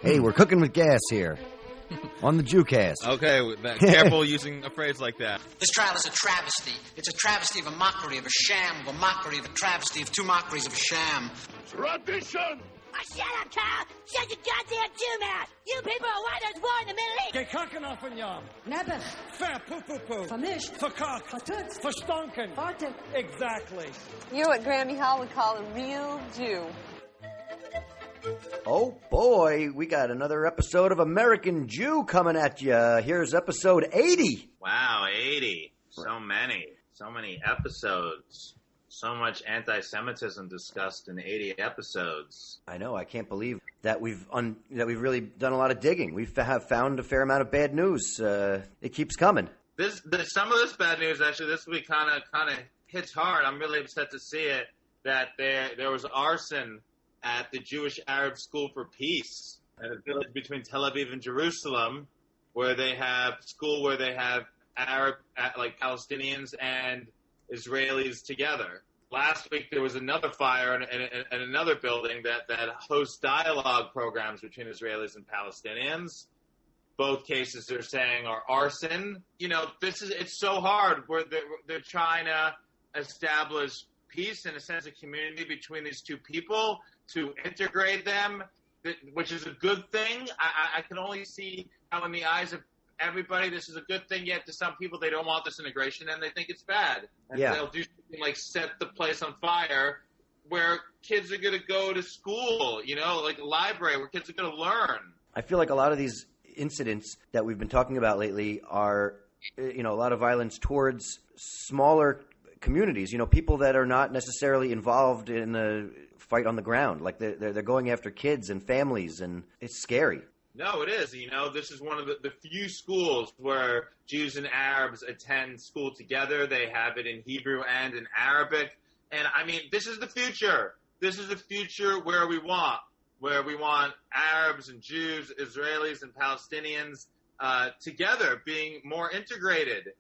Hey, we're cooking with gas here. On the Jewcast. Okay, careful using a phrase like that. This trial is a travesty. It's a travesty of a mockery, of a sham, of a mockery, of a travesty, of two mockeries of a sham. Tradition! Oh, shut up, Carl! Shut your goddamn Jew mouth! You people are why there's war in the Middle East! Gekakkenaf van Jan. Nebbig. Ver poepoepoe. Vermischt. Verkakt. Vertutst. Verstonken. Fartig. Exactly. You're what Grammy Hall would call a real Jew. Oh boy, we got another episode of American Jew coming at you. Here's episode 80. Wow, 80. So many episodes. So much anti-Semitism discussed in 80 episodes. I know, I can't believe that we've really done a lot of digging. We have found a fair amount of bad news. It keeps coming. Some of this bad news actually this week kind of hits hard. I'm really upset to see it that there was arson at the Jewish Arab School for Peace, at a village between Tel Aviv and Jerusalem, where they have Arab, like Palestinians and Israelis together. Last week there was another fire in another building that hosts dialogue programs between Israelis and Palestinians. Both cases they're saying are arson. You know, it's so hard where they're trying to establish peace and a sense of community between these two people, to integrate them, which is a good thing. I can only see how in the eyes of everybody this is a good thing, yet to some people they don't want this integration and they think it's bad. And they'll do something like set the place on fire where kids are going to go to school, you know, like a library where kids are going to learn. I feel like a lot of these incidents that we've been talking about lately are, a lot of violence towards smaller communities, people that are not necessarily involved in the fight on the ground. Like they're going after kids and families, and it's scary. No, it is. This is one of the few schools where Jews and Arabs attend school together. They have it in Hebrew and in Arabic. And this is the future. This is the future where we want Arabs and Jews, Israelis and Palestinians together, being more integrated,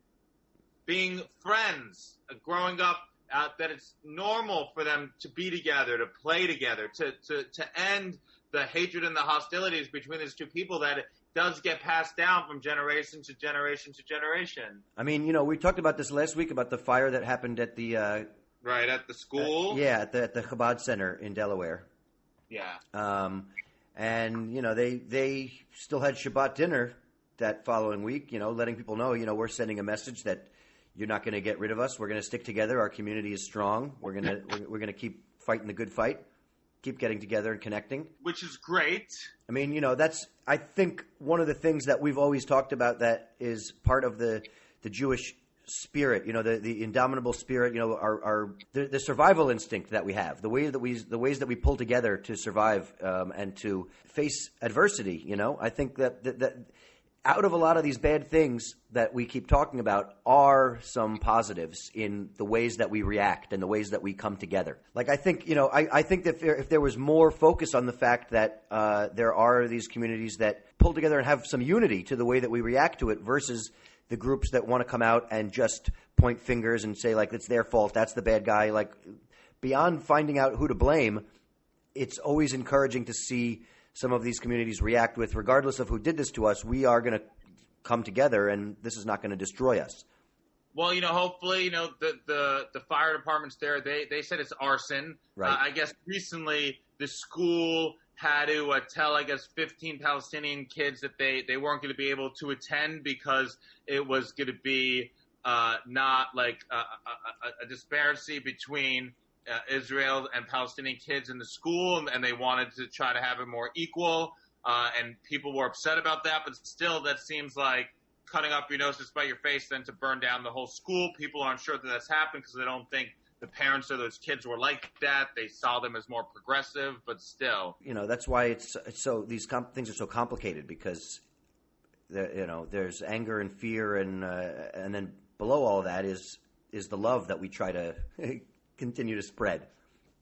being friends, growing up, that it's normal for them to be together, to play together, to end the hatred and the hostilities between these two people that it does get passed down from generation to generation to generation. We talked about this last week about the fire that happened at the... at the school? At the Chabad Center in Delaware. Yeah. They still had Shabbat dinner that following week, letting people know, we're sending a message that you're not going to get rid of us. We're going to stick together. Our community is strong. We're going to keep fighting the good fight, keep getting together and connecting. Which is great. That's, I think, one of the things that we've always talked about that is part of the Jewish spirit, the indomitable spirit, the survival instinct that we have, the ways that we pull together to survive and to face adversity. I think that out of a lot of these bad things that we keep talking about are some positives in the ways that we react and the ways that we come together. Like, I think, I think that if there was more focus on the fact that there are these communities that pull together and have some unity to the way that we react to it versus the groups that want to come out and just point fingers and say, like, it's their fault, that's the bad guy. Like, beyond finding out who to blame, it's always encouraging to see some of these communities react with, regardless of who did this to us, we are going to come together and this is not going to destroy us. Well, hopefully, the fire departments there, they said it's arson. Right. I guess recently the school had to tell, 15 Palestinian kids that they weren't going to be able to attend because it was going to be not like a disparity between Israel and Palestinian kids in the school, and they wanted to try to have it more equal, and people were upset about that, but still that seems like cutting up your nose to spite your face than to burn down the whole school. People aren't sure that that's happened because they don't think the parents of those kids were like that. They saw them as more progressive, but still. That's why it's so these things are so complicated, because there's anger and fear, and then below all of that is the love that we try to continue to spread,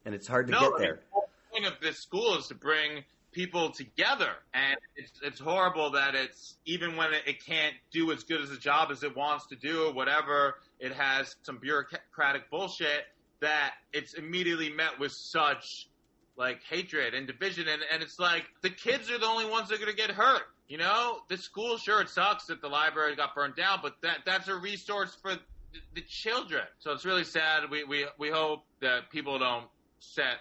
and it's hard to get there. The whole point of this school is to bring people together, and it's horrible that it's, even when it can't do as good as a job as it wants to do, or whatever, it has some bureaucratic bullshit, that it's immediately met with such like hatred and division, and it's like the kids are the only ones that are going to get hurt. You know, the school, sure, it sucks that the library got burned down, but that's a resource for the children. So it's really sad. We hope that people don't set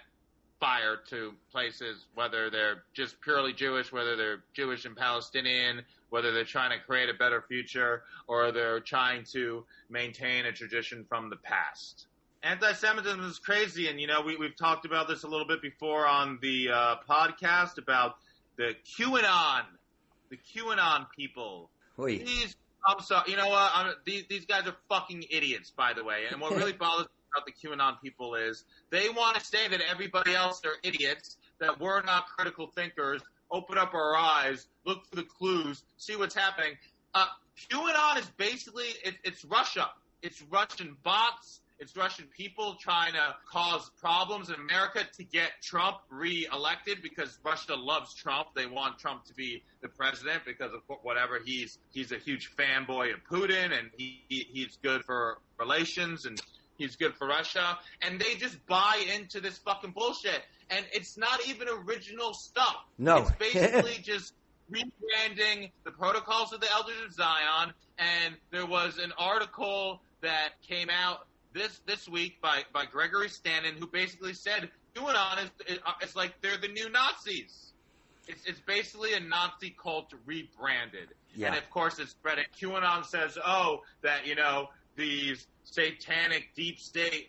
fire to places, whether they're just purely Jewish, whether they're Jewish and Palestinian, whether they're trying to create a better future, or they're trying to maintain a tradition from the past. Anti-Semitism is crazy, and, you know, we've talked about this a little bit before on the podcast about the QAnon people. Oy. I'm sorry, you know what? These guys are fucking idiots, by the way. And what really bothers me about the QAnon people is they want to say that everybody else are idiots, that we're not critical thinkers, open up our eyes, look for the clues, see what's happening. QAnon is basically, it's Russia. It's Russian bots. It's Russian people trying to cause problems in America to get Trump re-elected because Russia loves Trump. They want Trump to be the president because of whatever. He's a huge fanboy of Putin, and he's good for relations, and he's good for Russia. And they just buy into this fucking bullshit. And it's not even original stuff. No. It's basically just rebranding the protocols of the Elders of Zion. And there was an article that came out this week by Gregory Stanton, who basically said QAnon is like they're the new Nazis. It's basically a Nazi cult rebranded. Yeah. And of course it's spreading. QAnon says, that, you know, these satanic deep state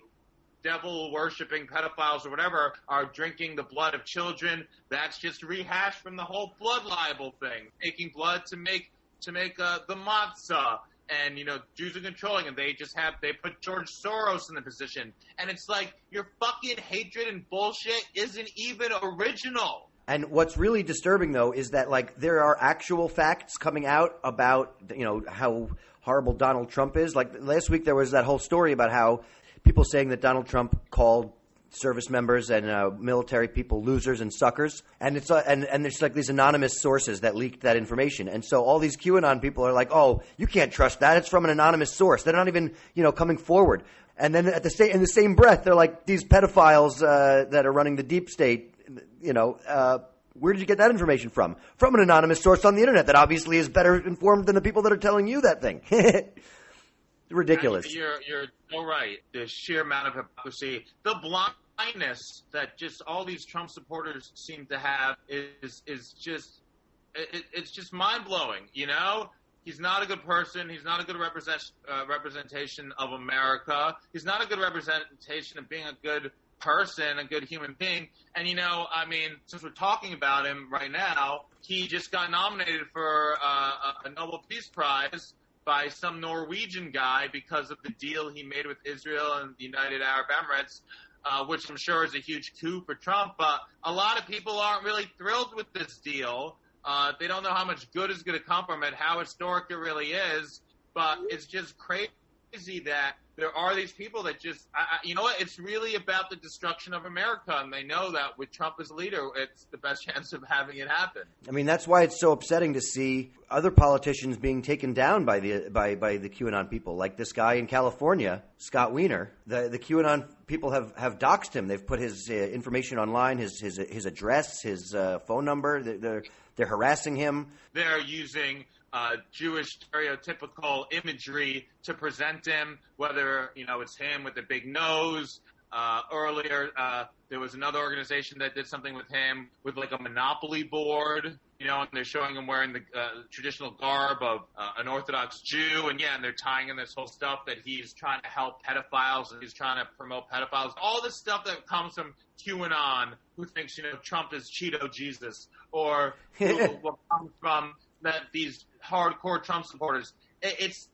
devil worshipping pedophiles or whatever are drinking the blood of children. That's just rehashed from the whole blood libel thing, taking blood to make the matzah. And, you know, Jews are controlling, and they put George Soros in the position. And it's like, your fucking hatred and bullshit isn't even original. And what's really disturbing, though, is that, like, there are actual facts coming out about, you know, how horrible Donald Trump is. Like, last week there was that whole story about how people saying that Donald Trump called service members and military people losers and suckers, and it's and there's like these anonymous sources that leaked that information, and so all these QAnon people are like, oh, you can't trust that, it's from an anonymous source. They're not even, you know, coming forward. And then in the same breath, they're like, these pedophiles that are running the deep state, you know, where did you get that information from? From an anonymous source on the internet that obviously is better informed than the people that are telling you that thing. Ridiculous. You're so right. The sheer amount of hypocrisy, the blindness that just all these Trump supporters seem to have is just it's just mind blowing. You know, he's not a good person. He's not a good representation of America. He's not a good representation of being a good person, a good human being. And, you know, I mean, since we're talking about him right now, he just got nominated for a Nobel Peace Prize by some Norwegian guy because of the deal he made with Israel and the United Arab Emirates, which I'm sure is a huge coup for Trump. But a lot of people aren't really thrilled with this deal. They don't know how much good is going to come from it, how historic it really is. But it's just crazy that there are these people that just, you know what, it's really about the destruction of America, and they know that with Trump as leader, it's the best chance of having it happen. I mean, that's why it's so upsetting to see other politicians being taken down by the QAnon people, like this guy in California, Scott Wiener. The QAnon people have doxed him. They've put his information online, his address, his phone number. They're harassing him. They're using Jewish stereotypical imagery to present him, whether, you know, it's him with the big nose. Earlier, there was another organization that did something with him with like a Monopoly board, you know, and they're showing him wearing the traditional garb of an Orthodox Jew. And yeah, and they're tying in this whole stuff that he's trying to help pedophiles and he's trying to promote pedophiles. All this stuff that comes from QAnon, who thinks, you know, Trump is Cheeto Jesus, or what comes from that these hardcore Trump supporters. It's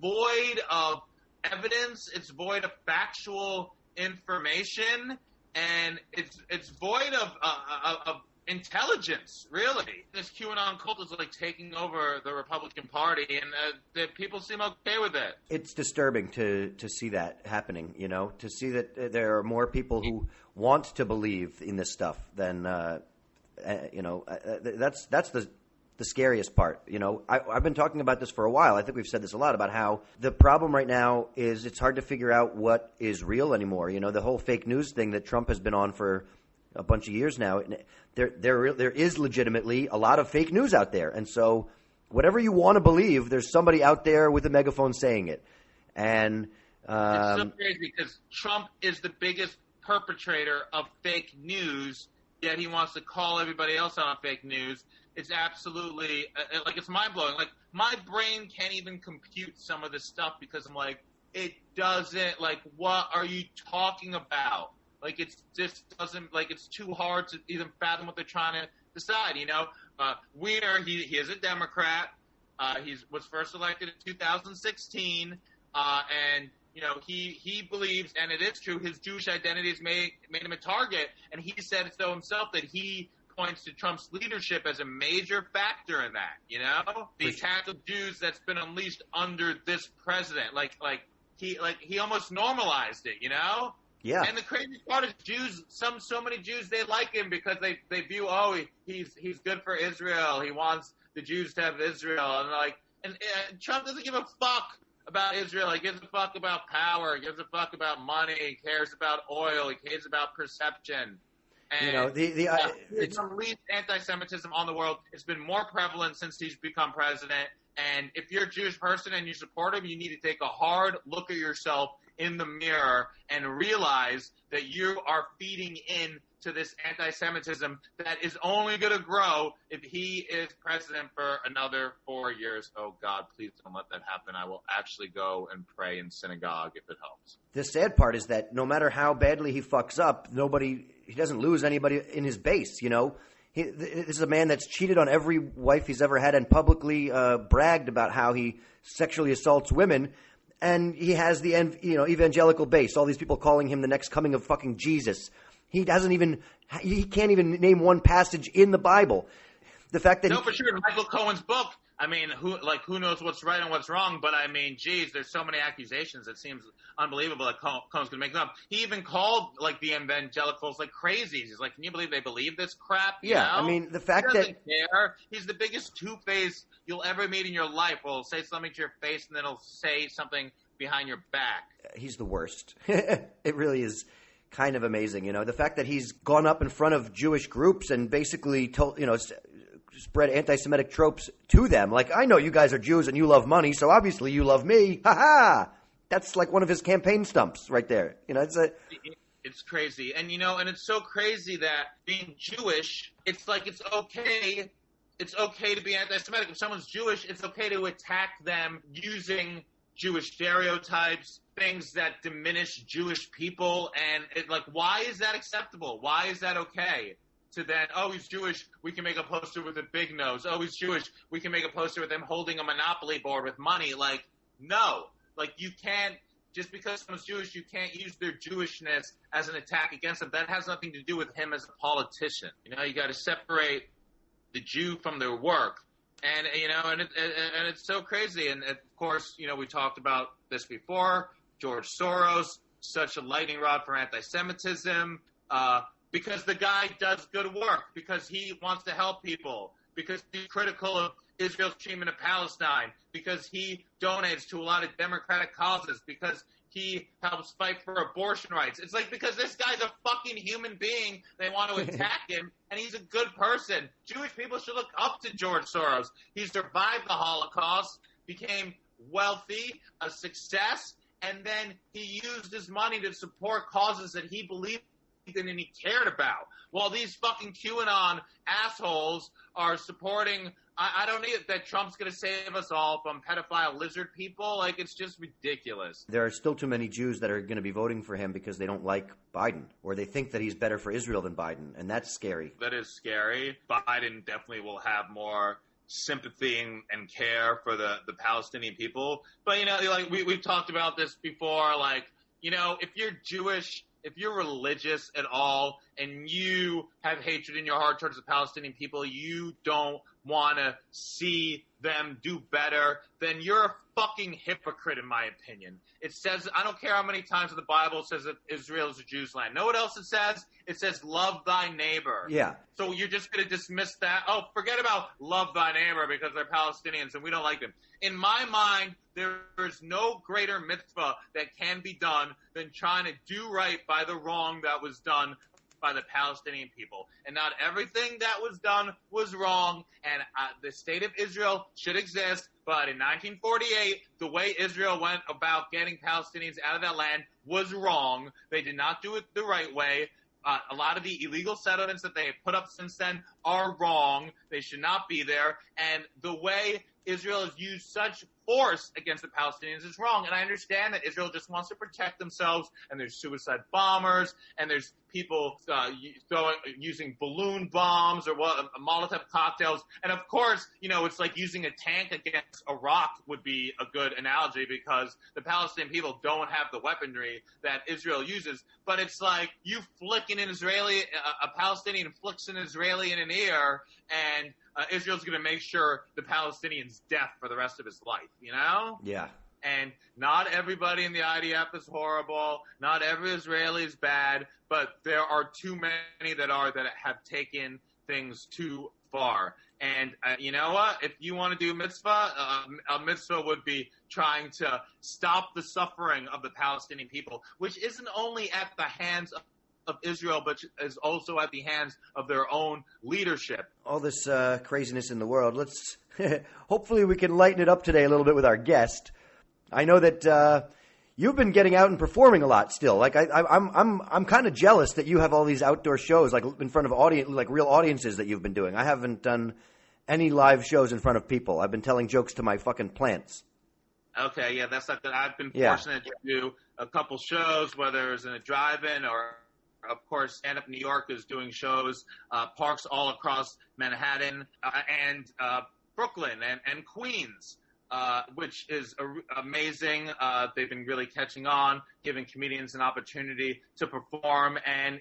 void of evidence. It's void of factual information, and it's void of intelligence. Really, this QAnon cult is like taking over the Republican Party, and the people seem okay with it. It's disturbing to see that happening. You know, to see that there are more people who want to believe in this stuff than you know. That's the scariest part. You know, I've been talking about this for a while. I think we've said this a lot about how the problem right now is it's hard to figure out what is real anymore. You know, the whole fake news thing that Trump has been on for a bunch of years now. And there is legitimately a lot of fake news out there. And so whatever you want to believe, there's somebody out there with a megaphone saying it. And it's so crazy because Trump is the biggest perpetrator of fake news, yet he wants to call everybody else out on fake news. It's absolutely like it's mind blowing. Like my brain can't even compute some of this stuff because I'm like, it doesn't. Like, what are you talking about? Like, it just doesn't. Like, it's too hard to even fathom what they're trying to decide. You know, Weiner, he is a Democrat. He was first elected in 2016, and you know, he believes, and it is true, his Jewish identity has made him a target, and he said so himself that he points to Trump's leadership as a major factor in that, you know? The attack of Jews that's been unleashed under this president. Like he almost normalized it, you know? Yeah. And the crazy part is Jews, so many Jews, they like him because they view, he's good for Israel. He wants the Jews to have Israel. And Trump doesn't give a fuck about Israel. He gives a fuck about power. He gives a fuck about money. He cares about oil. He cares about perception. And, you know, it's unleashed anti-Semitism on the world. It's been more prevalent since he's become president. And if you're a Jewish person and you support him, you need to take a hard look at yourself in the mirror and realize that you are feeding in to this anti-Semitism that is only going to grow if he is president for another 4 years. Oh, God, please don't let that happen. I will actually go and pray in synagogue if it helps. The sad part is that no matter how badly he fucks up, he doesn't lose anybody in his base, you know. This is a man that's cheated on every wife he's ever had and publicly bragged about how he sexually assaults women. And he has the evangelical base, all these people calling him the next coming of fucking Jesus. He can't even name one passage in the Bible. The fact that for sure, Michael Cohen's book. I mean, who knows what's right and what's wrong? But I mean, geez, there's so many accusations. It seems unbelievable that Cohen's going to make them up. He even called like the evangelicals like crazies. He's like, can you believe they believe this crap? You know? I mean, the fact he that doesn't care. He's the biggest two-face you'll ever meet in your life. He'll say something to your face and then he'll say something behind your back. He's the worst. It really is kind of amazing, you know. The fact that he's gone up in front of Jewish groups and basically spread anti-Semitic tropes to them. Like, I know you guys are Jews and you love money, so obviously you love me. Ha ha! That's like one of his campaign stumps right there. You know, it's crazy. And, you know, and it's so crazy that being Jewish, it's like it's okay to be anti-Semitic. If someone's Jewish, it's okay to attack them using Jewish stereotypes, things that diminish Jewish people. And why is that acceptable? Why is that okay? To then, he's Jewish, we can make a poster with a big nose. Oh, he's Jewish, we can make a poster with him holding a Monopoly board with money. Like, no. Like, you can't, just because someone's Jewish, you can't use their Jewishness as an attack against them. That has nothing to do with him as a politician. You know, you got to separate the Jew from their work. And, you know, and it's so crazy. And, of course, you know, we talked about this before. George Soros, such a lightning rod for anti-Semitism. Because the guy does good work, because he wants to help people, because he's critical of Israel's treatment of Palestine, because he donates to a lot of democratic causes, because he helps fight for abortion rights. It's like because this guy's a fucking human being, they want to attack him, and he's a good person. Jewish people should look up to George Soros. He survived the Holocaust, became wealthy, a success, and then he used his money to support causes that he believed and he cared about. While these fucking QAnon assholes are supporting, I don't need it, that Trump's going to save us all from pedophile lizard people. Like, it's just ridiculous. There are still too many Jews that are going to be voting for him because they don't like Biden, or they think that he's better for Israel than Biden, and that's scary. That is scary. Biden definitely will have more sympathy and care for the Palestinian people. But, you know, like we've talked about this before, like, you know, if you're Jewish, if you're religious at all and you have hatred in your heart towards the Palestinian people, you don't want to see them do better, then you're a fucking hypocrite, in my opinion. It says, I don't care how many times in the Bible it says that Israel is a Jews' land. Know what else it says? It says, love thy neighbor. Yeah. So you're just going to dismiss that? Oh, forget about love thy neighbor because they're Palestinians and we don't like them. In my mind, there's no greater mitzvah that can be done than trying to do right by the wrong that was done by the Palestinian people. And not everything that was done was wrong, and the state of Israel should exist. But in 1948, the way Israel went about getting Palestinians out of that land was wrong. They did not do it the right way. A lot of the illegal settlements that they have put up since then are wrong. They should not be there. And the way Israel has used such force against the Palestinians is wrong. And I understand that Israel just wants to protect themselves, and there's suicide bombers, and there's people using balloon bombs or Molotov cocktails. And of course, it's like using a tank against a rock would be a good analogy, because the Palestinian people don't have the weaponry that Israel uses. But it's like you flicking an Israeli, a Palestinian flicks an Israeli in an ear, and Israel's going to make sure the Palestinian's deaf for the rest of his life, Yeah. And not everybody in the IDF is horrible. Not every Israeli is bad, but there are too many that have taken things too far. And you know what? If you want to do mitzvah, a mitzvah would be trying to stop the suffering of the Palestinian people, which isn't only at the hands of Israel, but is also at the hands of their own leadership. All this craziness in the world. Let's hopefully we can lighten it up today a little bit with our guest. I know that you've been getting out and performing a lot still. Like I'm kind of jealous that you have all these outdoor shows, like in front of real audiences that you've been doing. I haven't done any live shows in front of people. I've been telling jokes to my fucking plants. Okay, yeah, that's not good. I've been fortunate to do a couple shows, whether it's in a drive-in or, of course, Stand Up New York is doing shows, parks all across Manhattan and Brooklyn and Queens. Which is amazing. They've been really catching on, giving comedians an opportunity to perform and,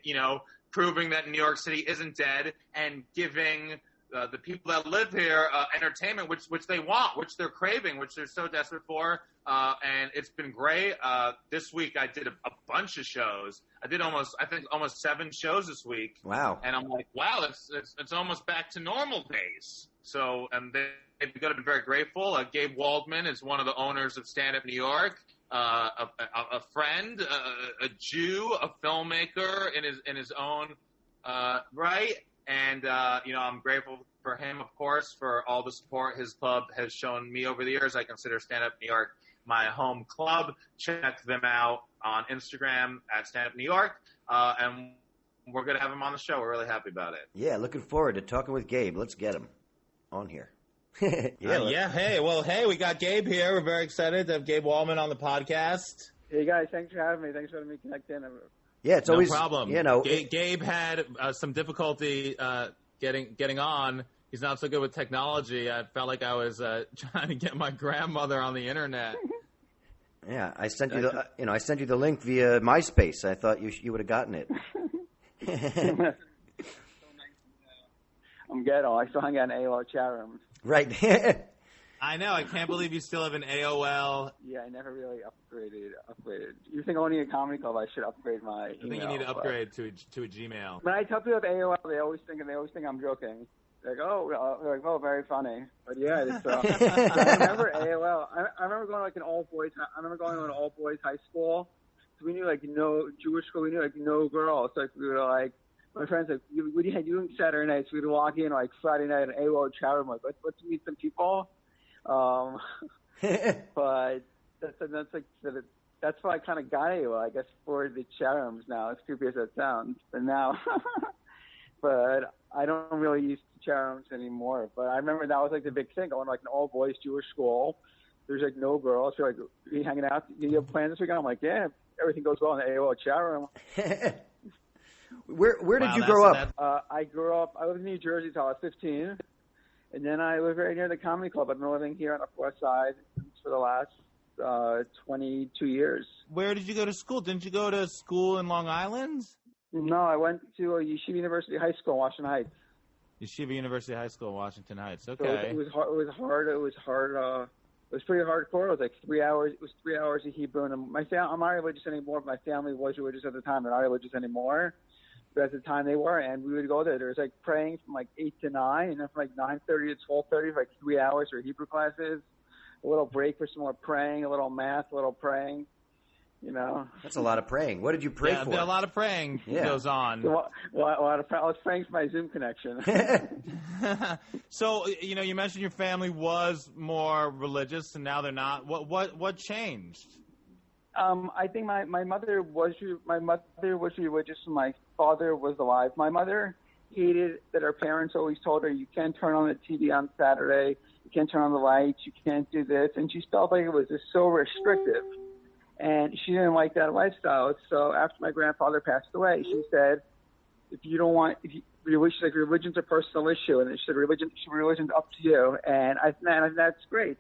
proving that New York City isn't dead, and giving the people that live here entertainment, which they want, which they're craving, which they're so desperate for. And it's been great. This week I did a bunch of shows. I did almost 7 shows this week. Wow. And I'm like, wow, it's almost back to normal days. So, and they've got to be very grateful. Gabe Waldman is one of the owners of Stand Up New York, a friend, a Jew, a filmmaker in his own right. And I'm grateful for him, of course, for all the support his club has shown me over the years. I consider Stand Up New York my home club. Check them out on Instagram at Stand Up New York, and we're going to have him on the show. We're really happy about it. Yeah, looking forward to talking with Gabe. Let's get him on here. Hey, we got Gabe here. We're very excited to have Gabe Waldman on the podcast. Hey guys, thanks for having me. Thanks for letting me connect in. Yeah, it's always no problem. Gabe had some difficulty getting on. He's not so good with technology. I felt like I was trying to get my grandmother on the internet. Yeah, I sent you the link via MySpace. I thought you would have gotten it. I'm ghetto. I still hang out in AOL chat rooms. Right. I know. I can't believe you still have an AOL. Yeah, I never really upgraded. You think owning a comedy club, I should upgrade my email. I think you need to upgrade to a Gmail. When I tell people about AOL, they always think I'm joking. They're like, oh, very funny. But yeah, it's, I remember AOL. I remember going to an all boys high school. So we knew no Jewish school. We knew no girls. So we were like, my friends like, what do you doing Saturday nights? We'd walk in Friday night and AOL chat room. Like, let's meet some people. But that's why I kind of got AOL, I guess, for the chat rooms now. As creepy as that sounds, but now, but I don't really use chat rooms anymore. But I remember that was the big thing, going to an all boys Jewish school. There's no girls. You're you hanging out? You have plans this weekend? I'm like, yeah, everything goes well in the AOL chat room. Where did you grow up? I lived in New Jersey until I was 15. And then I lived very near the comedy club. I've been living here on the West Side for the last 22 years. Where did you go to school? Didn't you go to school in Long Island? No, I went to Yeshiva University High School in Washington Heights. Yeshiva University High School in Washington Heights. Okay. So it was hard. It was pretty hardcore. It was 3 hours. It was 3 hours of Hebrew. And I'm not religious anymore, but my family was religious at the time. They're not religious anymore. But at the time they were, and we would go there. There was praying from 8 to 9, and then from 9:30 to 12:30 for 3 hours for Hebrew classes. A little break for some more praying, a little math, a little praying. You know, That's a lot of praying. What did you pray for? A lot of praying goes on. Well, a lot of I was praying for my Zoom connection. So, you mentioned your family was more religious, and now they're not. What changed? I think my mother was religious, and my father was alive. My mother hated that her parents always told her, you can't turn on the TV on Saturday, you can't turn on the lights, you can't do this, and she felt like it was just so restrictive. And she didn't like that lifestyle. So after my grandfather passed away, she said, religion's a personal issue. And she said, religion's up to you. And that's great.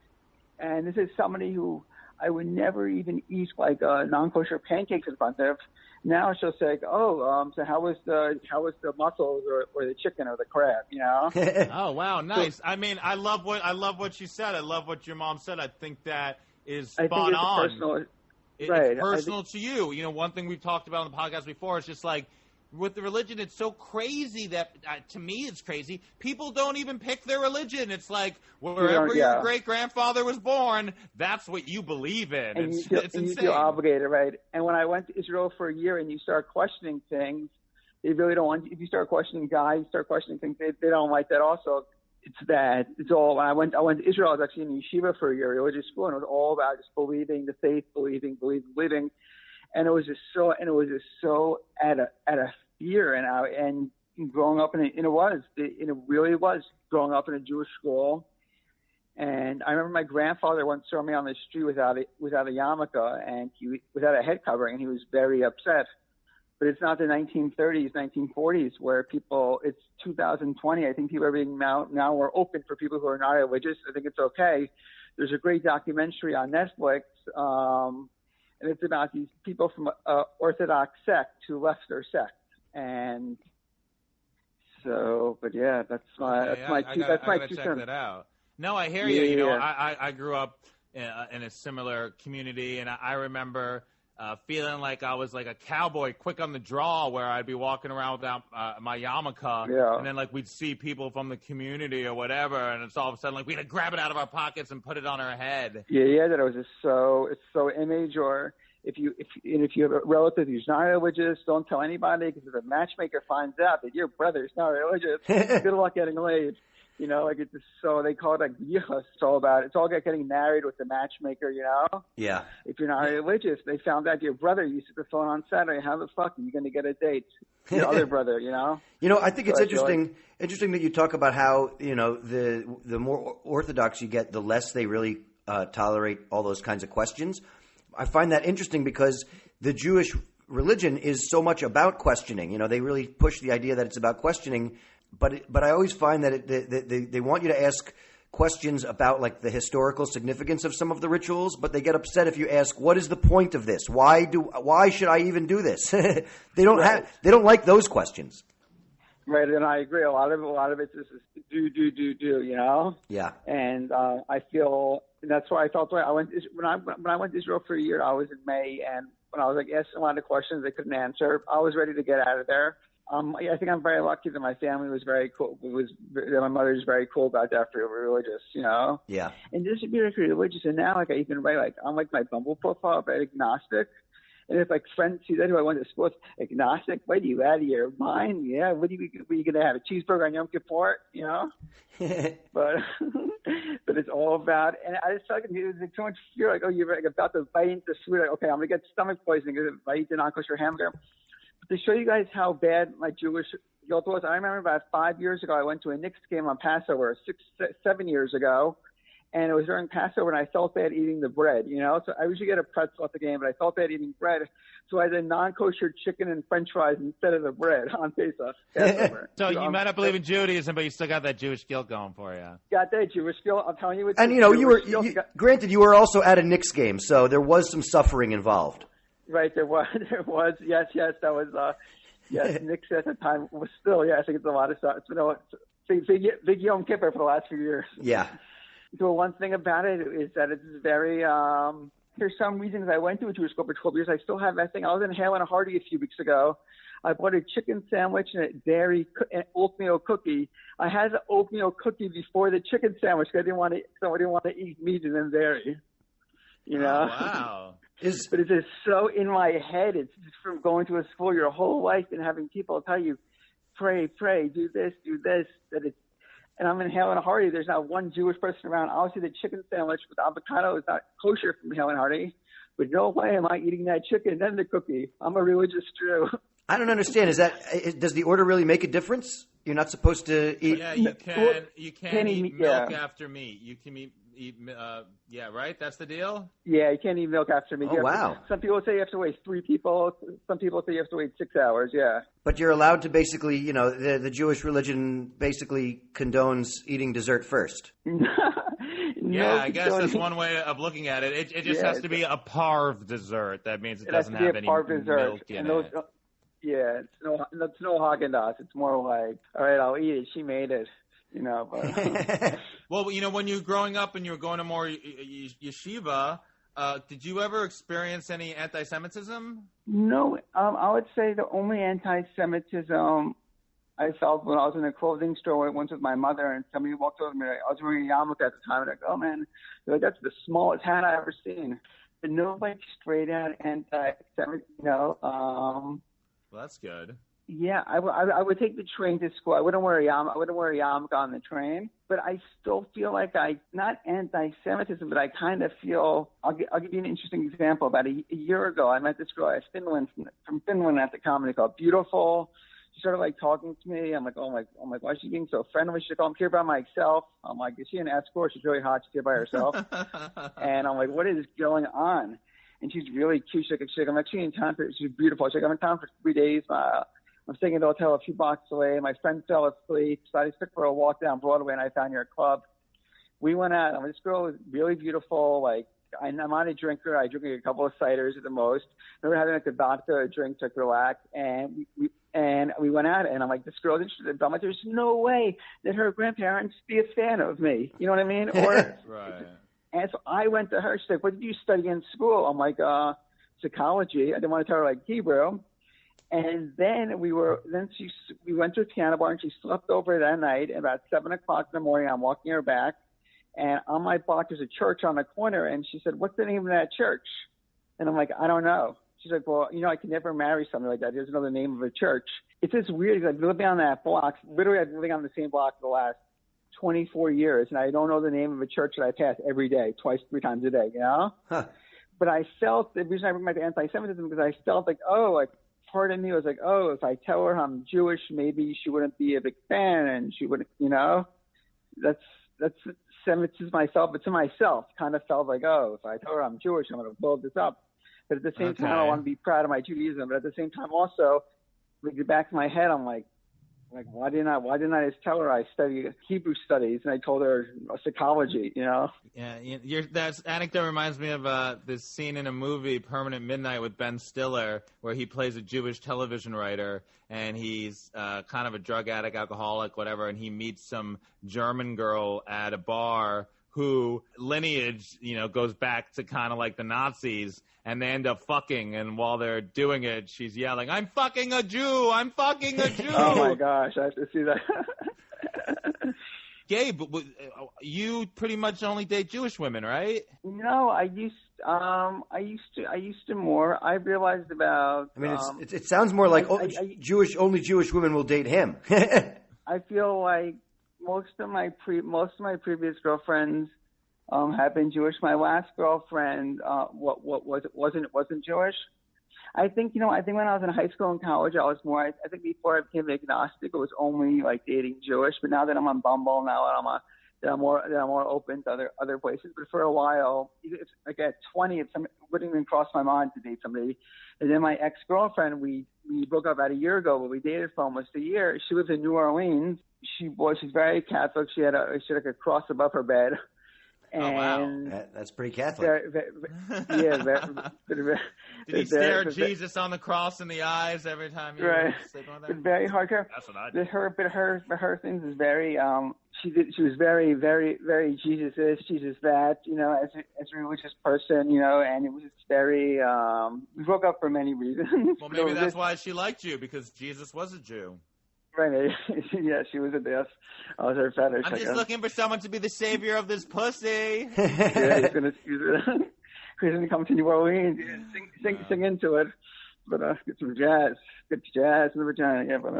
And this is somebody who I would never even eat like non-kosher pancakes in front of. Now she'll say, so how was the mussels or the chicken or the crab, you know? Oh, wow. Nice. So, I mean, I love what she said. I love what your mom said. I think that is spot on. It's personal to you. One thing we've talked about on the podcast before is just like with the religion, it's so crazy that to me it's crazy. People don't even pick their religion. It's like wherever your great-grandfather was born, that's what you believe in. And it's insane. You feel obligated, right? And when I went to Israel for a year and you start questioning things, they really don't want – if you start questioning God, you start questioning things, they don't like that also. It's all. When I went to Israel, I was actually in yeshiva for a year, religious school, and it was all about just believing the faith, believing, and it was just so at a fear, and growing up it really was growing up in a Jewish school. And I remember my grandfather once saw me on the street without a yarmulke and without a head covering, and he was very upset. But it's not the 1930s, 1940s where it's 2020. I think people are being now are open for people who are not religious. I think it's okay. There's a great documentary on Netflix, and it's about these people from an Orthodox sect who left their sect. And so, but yeah, that's my two check cents. That out. No, I hear you. I grew up in a similar community, and I remember feeling like I was like a cowboy, quick on the draw, where I'd be walking around without my yarmulke, and then like we'd see people from the community or whatever, and it's all of a sudden like we'd grab it out of our pockets and put it on our head. Yeah, that it was just it's so image. Or if you have a relative who's not religious, don't tell anybody, because if a matchmaker finds out that your brother's not religious, good luck getting laid. Like it's just so they call it like yichus. It's all about getting married with the matchmaker. Yeah. If you're not religious, they found out your brother used the phone on Saturday. How the fuck are you going to get a date? Your other brother, I think it's interesting that you talk about how the more orthodox you get, the less they really tolerate all those kinds of questions. I find that interesting because the Jewish religion is so much about questioning. They really push the idea that it's about questioning. But I always find that they want you to ask questions about like the historical significance of some of the rituals, but they get upset if you ask, what is the point of this? Why should I even do this? They don't like those questions. Right, and I agree. A lot of it is do, Yeah. And I feel, and that's why I felt when I went to Israel for a year. I was in May, and when I was like asking a lot of questions they couldn't answer, I was ready to get out of there. I think I'm very lucky that my family was very cool. That my mother was very cool about that for religious, Yeah. And just to be religious, and now like I even write like on like my Bumble profile, very agnostic. And if like friends see that who I went to school with, agnostic, what are you out of your mind? Yeah, what are you gonna have, a cheeseburger on Yom Kippur? But it's all about, and I just felt like there's so much fear, like you're like about to bite into food, like okay, I'm gonna get stomach poisoning if I eat the non-kosher hamburger. To show you guys how bad my Jewish guilt was, I remember about 5 years ago, I went to a Knicks game on Passover, 7 years ago, and it was during Passover, and I felt bad eating the bread, So I usually get a pretzel at the game, but I felt bad eating bread, so I had a non-kosher chicken and French fries instead of the bread on Passover. So you might not believe in Judaism, but you still got that Jewish guilt going for you. Got that Jewish guilt, I'm telling you. And granted, you were also at a Knicks game, so there was some suffering involved. Right, there was, yes, that was, Knicks at the time was still, I think it's a lot of stuff. It's big Yom Kippur for the last few years. Yeah. So one thing about it is that it's very, there's some reasons I went to a Jewish school for 12 years. I still have that thing. I was in Hale and Hardy a few weeks ago. I bought a chicken sandwich and an oatmeal cookie. I had the oatmeal cookie before the chicken sandwich because I didn't want to eat meat and then dairy. You know? Oh, wow. But it's just so in my head. It's just from going to a school your whole life and having people tell you, pray, do this, that it's, and I'm in Hale and Hearty. There's not one Jewish person around. Obviously, the chicken sandwich with avocado is not kosher from Hale and Hearty. But no way am I eating that chicken and the cookie. I'm a religious Jew. I don't understand. Does the order really make a difference? You're not supposed to eat. Yeah, you can eat milk after meat. You can eat. Yeah, right. That's the deal. Yeah, you can't eat milk after meat. Oh, wow. Some people say you have to wait 3 people. Some people say you have to wait 6 hours. Yeah. But you're allowed to basically, the Jewish religion basically condones eating dessert first. Yeah, I guess that's one way of looking at it. It just has to be a parve dessert. That means it doesn't have any milk in it. Yeah, it's no Haagen-Dazs. It's more like, all right, I'll eat it. She made it. But well, when you were growing up and you were going to more yeshiva, did you ever experience any anti-Semitism? No, I would say the only anti-Semitism I felt when I was in a clothing store once with my mother, and somebody walked over to me. I was wearing a yarmulke at the time, and like, oh man, that's the smallest hat I've ever seen. But no, straight out anti-Semitic, Well, that's good. Yeah, I would take the train to school. I wouldn't wear a yarmulke on the train, but I still feel like not anti-Semitism, but I kind of feel. I'll give you an interesting example. About a year ago, I met this girl at Finland from Finland at the comedy club. Beautiful. She started talking to me. I'm like, why is she being so friendly? She's like, I'm here by myself. I'm like, is she an escort? She's really hot. She's here by herself. And I'm like, what is going on? And she's really cute. She's like, I'm actually in town she's beautiful. She's like, I'm in town for 3 days. I'm staying at the hotel a few blocks away. My friend fell asleep, so I just took her a walk down Broadway, and I found your club. We went out, and this girl was really beautiful. I'm not a drinker. I drink a couple of ciders at the most. Never having a vodka drink to relax, and we went out, and I'm like, this girl's interested. But I'm like, there's no way that her grandparents be a fan of me. You know what I mean? Or right. And so I went to her. She's like, what did you study in school? I'm like, psychology. I didn't want to tell her Hebrew. And then we went to a piano bar, and she slept over that night. About 7:00 in the morning, I'm walking her back, and on my block there's a church on the corner, and she said, what's the name of that church? And I'm like, I don't know. She's like, well, I could never marry something like that. There's no name of a church. It's just weird because I've been living on that block. Literally, I've been living on the same block for the last 24 years, and I don't know the name of a church that I pass every day, 2-3 times a day, Huh. But I felt, the reason I bring back the anti-Semitism, because I felt part of me was like, oh, if I tell her I'm Jewish, maybe she wouldn't be a big fan, and she wouldn't, that's Semitism myself, but to myself, kind of felt like, oh, if I tell her I'm Jewish, I'm going to blow this up. But at the same time, I want to be proud of my Judaism. But at the same time, also, with the back of my head, I'm like, why didn't I just tell her I study Hebrew studies, and I told her psychology, Yeah, that anecdote reminds me of this scene in a movie, Permanent Midnight, with Ben Stiller, where he plays a Jewish television writer, and he's kind of a drug addict, alcoholic, whatever, and he meets some German girl at a bar who lineage, goes back to kind of like the Nazis, and they end up fucking, and while they're doing it, she's yelling, I'm fucking a Jew! I'm fucking a Jew! Oh my gosh, I have to see that. Gabe, you pretty much only date Jewish women, right? No, I used to more. I realized about. I mean, it sounds more like only Jewish women will date him. I feel like most of my previous girlfriends have been Jewish. My last girlfriend wasn't Jewish. I think when I was in high school and college, I was more. I think before I became agnostic, it was only dating Jewish. But now that I'm on Bumble, that I'm more open to other places. But for a while, at 20, it wouldn't even cross my mind to date somebody. And then my ex-girlfriend, we broke up about a year ago, but we dated for almost a year. She lives in New Orleans. She's very Catholic. She had a cross above her bed. And wow. That's pretty Catholic. Did he stare Jesus on the cross in the eyes every time you sleep on that? Very hardcore. That's what I did. Her things is very. She was very, very, very Jesus this, Jesus that. As a religious person, and it was just very. We broke up for many reasons. Well, maybe that's why she liked you, because Jesus was a Jew. Right. Yeah, she was a death. I was her fetish. I'm just looking for someone to be the savior of this pussy. Yeah, he's gonna excuse it. Crazy to come to New Orleans and sing into it. But get some jazz. Get jazz in the vagina. Yeah, but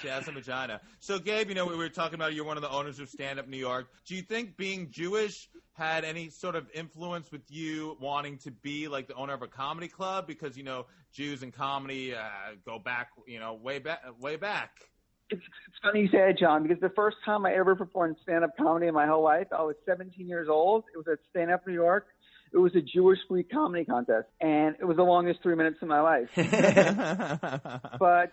jazz and vagina. So, Gabe, we were talking about you're one of the owners of Stand Up New York. Do you think being Jewish had any sort of influence with you wanting to be like the owner of a comedy club? Because, Jews and comedy go back, way back. It's funny you say it, John, because the first time I ever performed stand-up comedy in my whole life, I was 17 years old. It was at Stand Up New York. It was a Jewish free comedy contest, and it was the longest 3 minutes of my life. But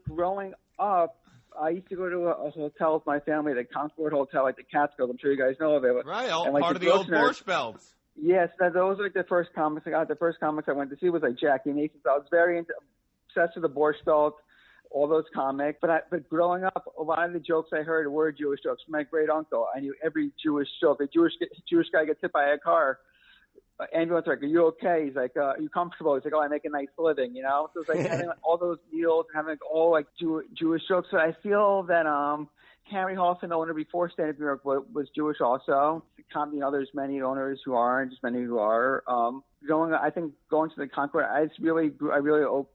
growing up, I used to go to a hotel with my family, the Concord Hotel, like the Catskills. I'm sure you guys know of it. Right, and, part of the old Borscht Belt. Yes, those were like the first comics I got. The first comics I went to see was like Jackie Mason. So I was very obsessed with the Borscht Belt, all those comics. But growing up, a lot of the jokes I heard were Jewish jokes. From my great uncle, I knew every Jewish joke. A Jewish guy gets hit by a car. Ambulance, like, are you okay? He's like, are you comfortable? He's like, I make a nice living, So it's like having all those meals and having all like Jewish jokes. So I feel that Harry Hoffman, the owner before Stand Up New York, was Jewish also. There's many owners who aren't, just many who are. Going to the Concord, I really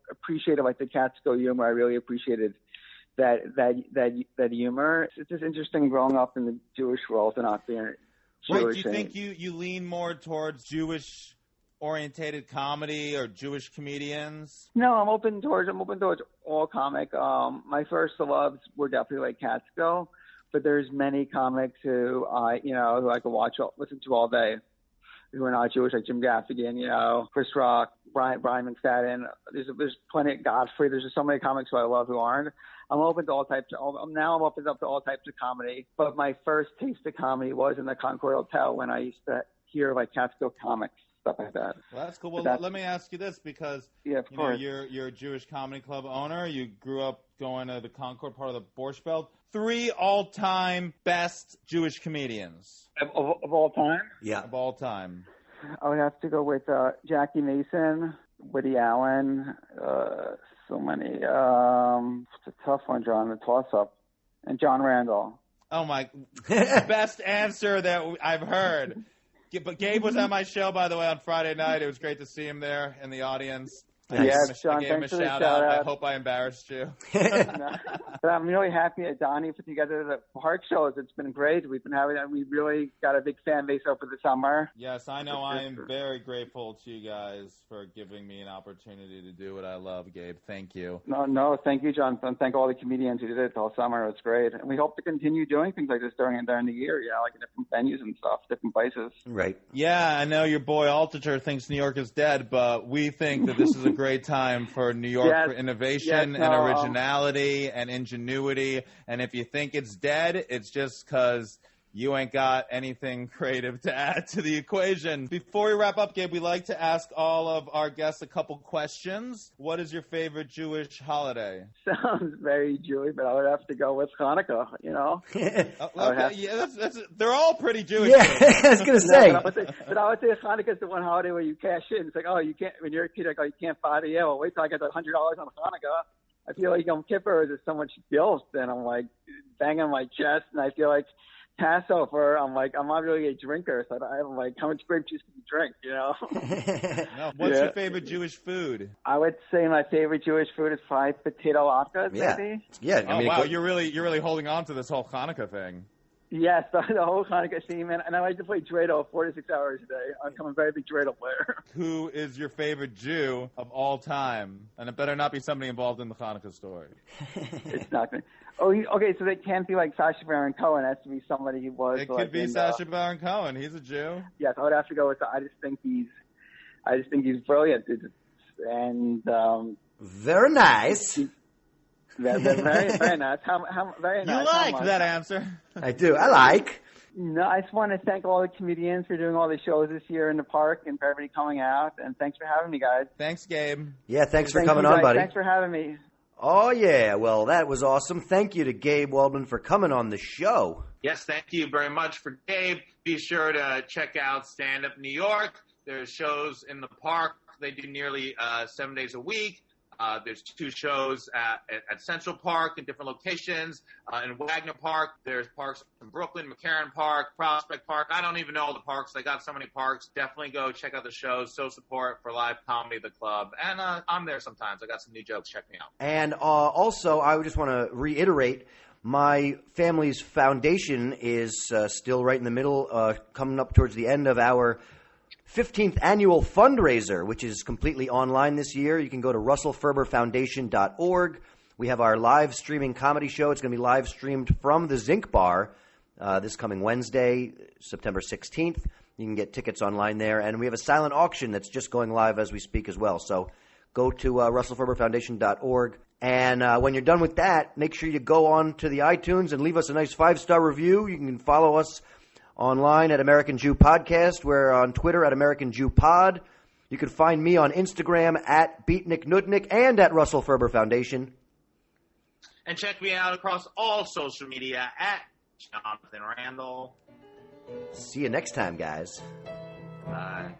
appreciated like the Catskill humor. I really appreciated that humor. It's just interesting growing up in the Jewish world and not being Jewish. Wait, do you think you lean more towards Jewish-orientated comedy or Jewish comedians? No, I'm open towards all comic. My first loves were definitely like Catskill, but there's many comics who who I could listen to all day, who are not Jewish, like Jim Gaffigan, Chris Rock, Brian McFadden. There's plenty of Godfrey. There's just so many comics who I love who aren't. I'm open to all types. Now I'm open up to all types of comedy. But my first taste of comedy was in the Concord Hotel when I used to hear like Catskill comics, stuff like that. Well, that's cool. Well, let me ask you this, because of course. You're a Jewish comedy club owner. You grew up going to the Concord part of the Borscht Belt. 3 all-time best Jewish comedians Of all time? Yeah. Of all time. I would have to go with Jackie Mason, Woody Allen, so many. It's a tough one, John, the toss-up. And John Randall. Oh, my. Best answer that I've heard. But Gabe was at my show, by the way, on Friday night. It was great to see him there in the audience. Yes, John, I gave him a shout out. I hope I embarrassed you. But I'm really happy that Donnie put together the park shows. It's been great. We really got a big fan base over the summer. Yes, I know. I am very grateful to you guys for giving me an opportunity to do what I love, Gabe. Thank you. No, thank you, John. And thank all the comedians who did it all summer. It's great. And we hope to continue doing things like this during the year, like in different venues and stuff, different places. Right. Yeah, I know your boy Altucher thinks New York is dead, but we think that this is a great time for New York for innovation and originality and ingenuity. And if you think it's dead, it's just because you ain't got anything creative to add to the equation. Before we wrap up, Gabe, we like to ask all of our guests a couple questions. What is your favorite Jewish holiday? Sounds very Jewish, but I would have to go with Hanukkah, they're all pretty Jewish. Yeah, I was going to say. But I would say Hanukkah is the one holiday where you cash in. It's like, you can't, when you're a kid, you can't buy the, well, wait till I get the $100 on Hanukkah. I feel like Yom Kippur is so much guilt, and I'm like banging my chest, and I feel like Passover, I'm not really a drinker, so I'm like, how much grape juice can you drink, What's your favorite Jewish food? I would say my favorite Jewish food is fried potato latkes, maybe. Yeah. Oh, wow, you're really holding on to this whole Hanukkah thing. Yes, the whole Hanukkah theme, and I like to play dreidel 4 to 6 hours a day. I'm a very big dreidel player. Who is your favorite Jew of all time? And it better not be somebody involved in the Hanukkah story. It's not going to. Oh, okay, so they can't be like Sacha Baron Cohen. It has to be somebody who was. It could be Sacha Baron Cohen. He's a Jew. Yes, I would have to go with. I just think he's brilliant, and very nice. Very, very nice. Very nice. You like that answer? I do. I like. No, I just want to thank all the comedians for doing all the shows this year in the park and for everybody coming out. And thanks for having me, guys. Thanks, Gabe. Yeah, thanks for coming on, buddy. Thanks for having me. Oh, yeah. Well, that was awesome. Thank you to Gabe Waldman for coming on the show. Yes, thank you very much for Gabe. Be sure to check out Stand Up New York. There's shows in the park. They do nearly 7 days a week. There's 2 shows at Central Park in different locations. In Wagner Park, there's parks in Brooklyn, McCarran Park, Prospect Park. I don't even know all the parks. They got so many parks. Definitely go check out the shows. Show support for live comedy, the club. And I'm there sometimes. I got some new jokes. Check me out. And also, I would just want to reiterate, my family's foundation is still right in the middle, coming up towards the end of our 15th annual fundraiser, which is completely online this year. You can go to russellferberfoundation.org. We have our live streaming comedy show. It's going to be live streamed from the Zinc Bar this coming Wednesday, September 16th. You can get tickets online there. And we have a silent auction that's just going live as we speak as well. So go to russellferberfoundation.org. And when you're done with that, make sure you go on to the iTunes and leave us a nice 5-star review. You can follow us online at American Jew Podcast. We're on Twitter at American Jew Pod. You can find me on Instagram at Beatnik Nudnik and at Russell Ferber Foundation. And check me out across all social media at Jonathan Randall. See you next time, guys. Bye.